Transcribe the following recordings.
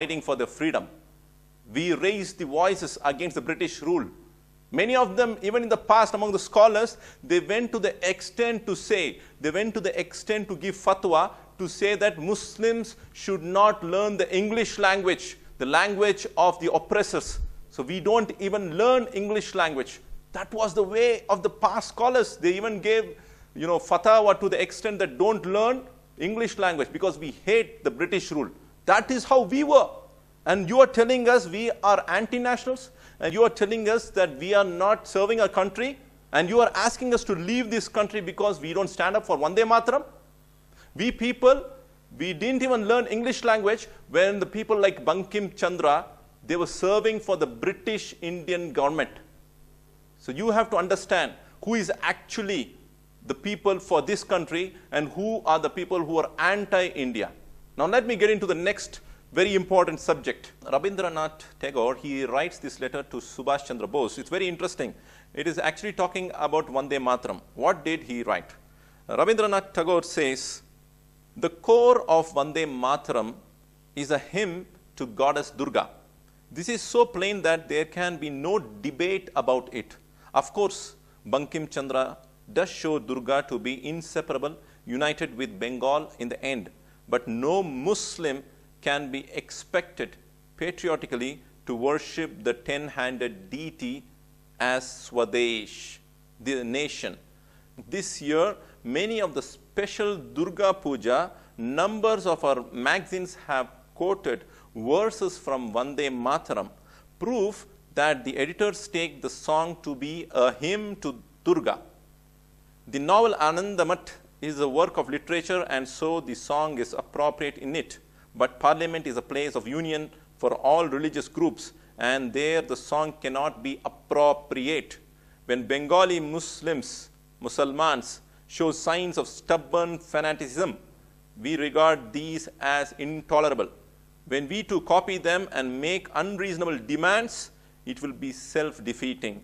fighting for their freedom. We raised the voices against the British rule. Many of them, even in the past, among the scholars, they went to the extent to give fatwa to say that Muslims should not learn the English language, the language of the oppressors. So we don't even learn English language. That was the way of the past scholars. They even gave, fatwa to the extent that don't learn English language because we hate the British rule. That is how we were. And you are telling us we are anti-nationals, and you are telling us that we are not serving our country, and you are asking us to leave this country because we don't stand up for Vande Mataram. We people, we didn't even learn English language when the people like Bankim Chandra, they were serving for the British Indian government. So you have to understand who is actually the people for this country and who are the people who are anti-India. Now let me get into the next very important subject. Rabindranath Tagore, he writes this letter to Subhash Chandra Bose. It's very interesting. It is actually talking about Vande Mataram. What did he write? Rabindranath Tagore says, the core of Vande Mataram is a hymn to goddess Durga. This is so plain that there can be no debate about it. Of course, Bankim Chandra does show Durga to be inseparable, united with Bengal in the end. But no Muslim can be expected patriotically to worship the 10-handed deity as Swadesh, the nation. This year, many of the special Durga Puja, numbers of our magazines have quoted verses from Vande Mataram, proof that the editors take the song to be a hymn to Durga. The novel Anandamat is a work of literature, and so the song is appropriate in it. But Parliament is a place of union for all religious groups, and there the song cannot be appropriate. When Bengali Muslims show signs of stubborn fanaticism, we regard these as intolerable. When we too copy them and make unreasonable demands, it will be self-defeating.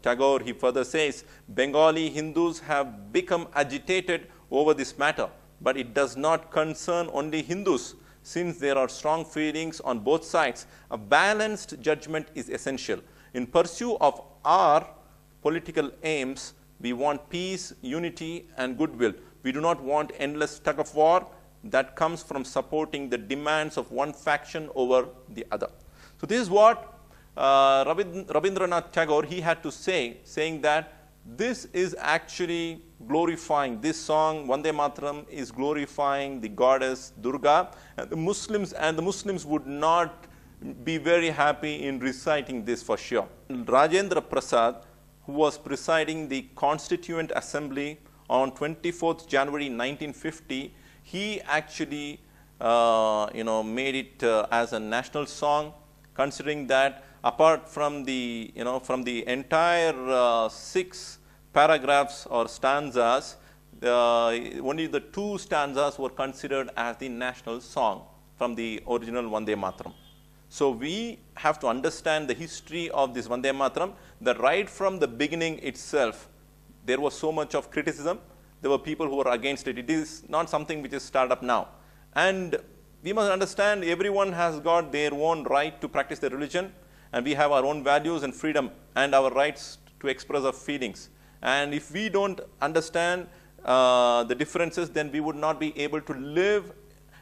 Tagore, he further says, Bengali Hindus have become agitated over this matter, but it does not concern only Hindus. Since there are strong feelings on both sides, a balanced judgment is essential. In pursuit of our political aims, we want peace, unity, and goodwill. We do not want endless tug of war that comes from supporting the demands of one faction over the other. So this is what Rabindranath Tagore, he had to say, saying that this is actually glorifying, this song, Vande Mataram, is glorifying the goddess Durga, and the Muslims would not be very happy in reciting this for sure. Rajendra Prasad, who was presiding the Constituent Assembly on 24th January 1950, he actually made it as a national song, considering that apart from the entire 6 paragraphs or stanzas, only the 2 stanzas were considered as the national song from the original Vande Mataram. So we have to understand the history of this Vande Mataram, that right from the beginning itself, there was so much of criticism. There were people who were against it. It is not something which is started up now. And we must understand everyone has got their own right to practice their religion, and we have our own values and freedom and our rights to express our feelings. And if we don't understand the differences, then we would not be able to live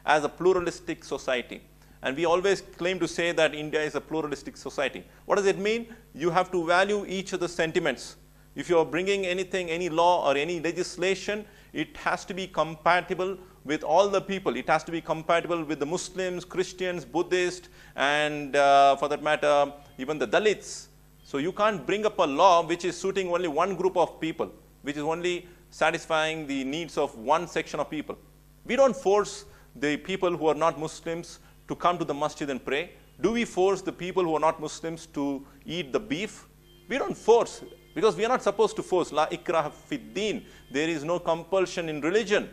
as a pluralistic society. And we always claim to say that India is a pluralistic society. What does it mean? You have to value each other's sentiments. If you are bringing anything, any law or any legislation, it has to be compatible with all the people. It has to be compatible with the Muslims, Christians, Buddhists, and for that matter, even the Dalits. So you can't bring up a law which is suiting only one group of people, which is only satisfying the needs of one section of people. We don't force the people who are not Muslims to come to the masjid and pray. Do we force the people who are not Muslims to eat the beef? We don't force, because we are not supposed to force. La ikraha fid din. There is no compulsion in religion.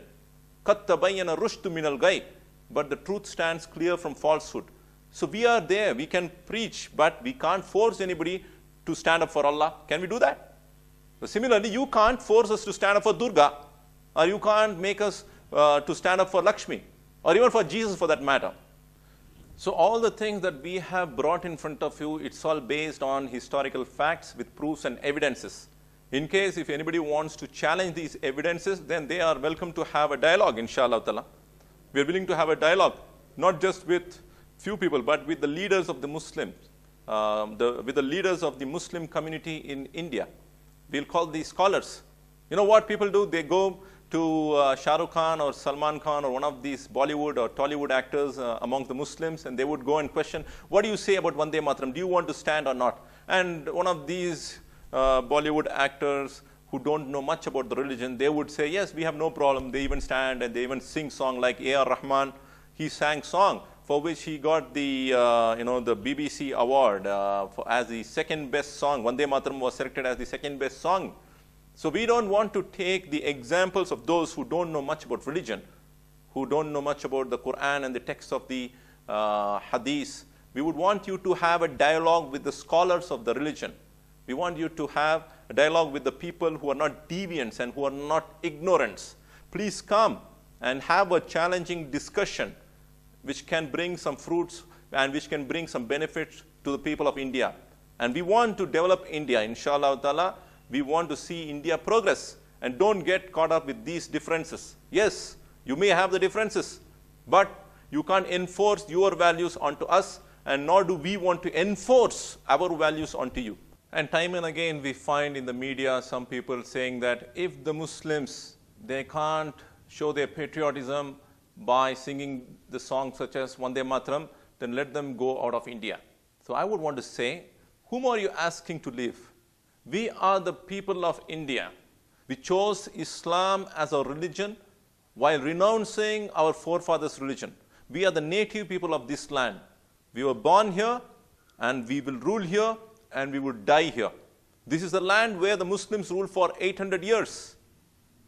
Qad tabayyana rushdu minal ghayy. But the truth stands clear from falsehood. So we are there. We can preach, but we can't force anybody to stand up for Allah. Can we do that? So similarly, you can't force us to stand up for Durga, or you can't make us to stand up for Lakshmi, or even for Jesus for that matter. So all the things that we have brought in front of you, it's all based on historical facts with proofs and evidences. In case if anybody wants to challenge these evidences, then they are welcome to have a dialogue, inshallah ta'ala. We are willing to have a dialogue, not just with few people, but with the leaders of the Muslims, with the leaders of the Muslim community in India. We'll call these scholars. You know what people do? They go to Shah Rukh Khan or Salman Khan or one of these Bollywood or Tollywood actors among the Muslims, and they would go and question, what do you say about Vande Mataram? Do you want to stand or not? And one of these Bollywood actors who don't know much about the religion, they would say, yes, we have no problem. They even stand and they even sing song like A.R. Rahman. He sang song for which he got the, the BBC award as the second best song. Vande Mataram was selected as the second best song. So we don't want to take the examples of those who don't know much about religion, who don't know much about the Quran and the text of the Hadith. We would want you to have a dialogue with the scholars of the religion. We want you to have a dialogue with the people who are not deviants and who are not ignorants. Please come and have a challenging discussion which can bring some fruits and which can bring some benefits to the people of India. And we want to develop India, inshallah ta'ala. We want to see India progress. And don't get caught up with these differences. Yes, you may have the differences, but you can't enforce your values onto us, and nor do we want to enforce our values onto you. And time and again, we find in the media some people saying that if the Muslims, they can't show their patriotism by singing the songs such as Vande Mataram, then let them go out of India. So I would want to say, whom are you asking to live? We are the people of India. We chose Islam as our religion while renouncing our forefathers' religion. We are the native people of this land. We were born here, and we will rule here, and we will die here. This is the land where the Muslims ruled for 800 years.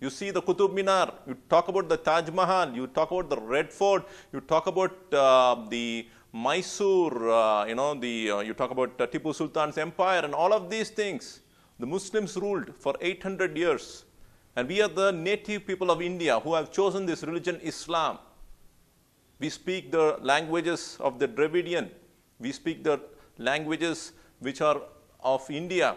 You see the Qutub Minar, you talk about the Taj Mahal, you talk about the Red Fort, you talk about the Mysore, you talk about Tipu Sultan's empire, and all of these things. The Muslims ruled for 800 years. And we are the native people of India who have chosen this religion, Islam. We speak the languages of the Dravidian. We speak the languages which are of India.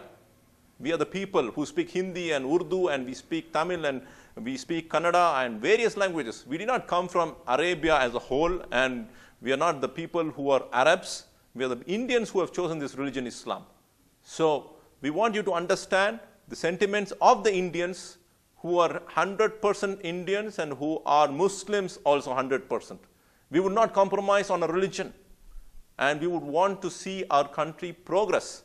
We are the people who speak Hindi and Urdu, and we speak Tamil, and we speak Kannada and various languages. We did not come from Arabia as a whole, and we are not the people who are Arabs. We are the Indians who have chosen this religion, Islam. So we want you to understand the sentiments of the Indians who are 100% Indians and who are Muslims also 100%. We would not compromise on a religion, and we would want to see our country progress.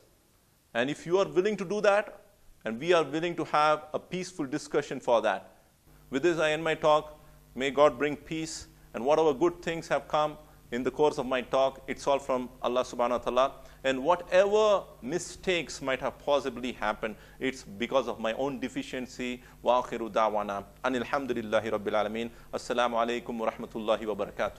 And if you are willing to do that, and we are willing to have a peaceful discussion for that. With this, I end my talk. May God bring peace, and whatever good things have come in the course of my talk, it's all from Allah subhanahu wa ta'ala. And whatever mistakes might have possibly happened, it's because of my own deficiency. Wa akhiru da'wana anil hamdulillahi rabbil alameen. Assalamu alaikum wa rahmatullahi wa barakatuh.